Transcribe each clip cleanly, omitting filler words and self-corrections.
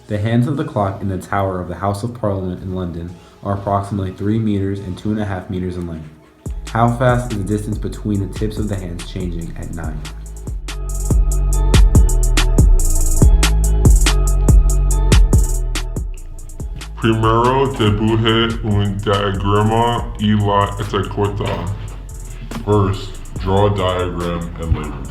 The hands of the clock in the tower of the House of Parliament in London are approximately 3 meters and 2.5 meters in length. How fast is the distance between the tips of the hands changing at 9? Primero dibuje un diagrama y la etiqueta. First, draw a diagram and label.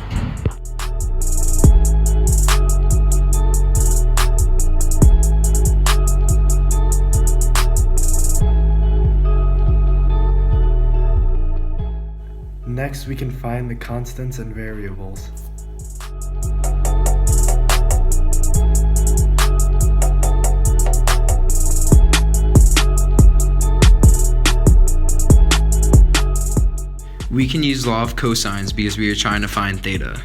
Next, we can find the constants and variables. We can use law of cosines because we are trying to find theta.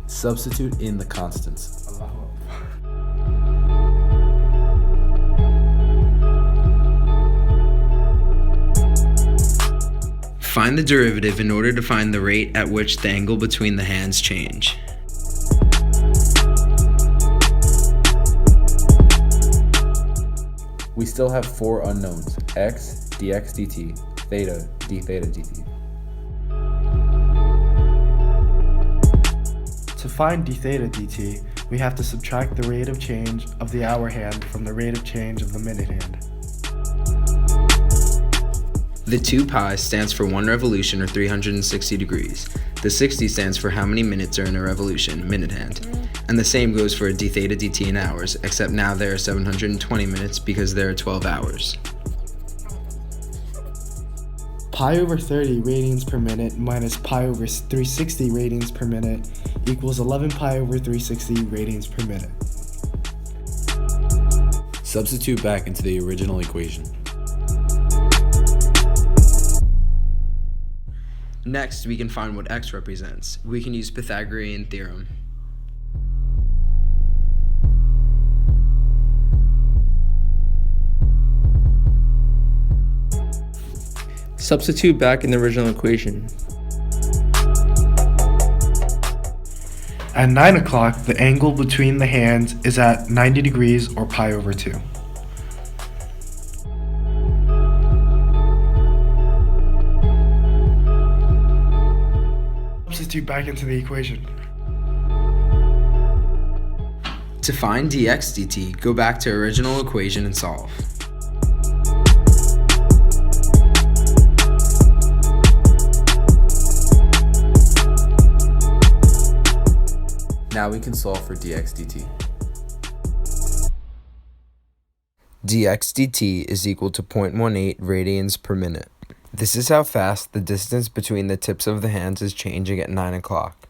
Substitute in the constants. Find the derivative in order to find the rate at which the angle between the hands change. We still have 4 unknowns: x, dx dt, theta, d theta dt. To find d theta dt, we have to subtract the rate of change of the hour hand from the rate of change of the minute hand. The 2 pi stands for 1 revolution or 360 degrees. The 60 stands for how many minutes are in a revolution, minute hand. And the same goes for d theta dt in hours, except now there are 720 minutes because there are 12 hours. Pi over 30 radians per minute minus pi over 360 radians per minute equals 11 pi over 360 radians per minute. Substitute back into the original equation. Next, we can find what x represents. We can use Pythagorean theorem. Substitute back in the original equation. At 9 o'clock, the angle between the hands is at 90 degrees or pi over 2. Substitute back into the equation. To find dx dt, go back to original equation and solve. Now we can solve for dx dt. dx dt is equal to 0.18 radians per minute. This is how fast the distance between the tips of the hands is changing at 9 o'clock.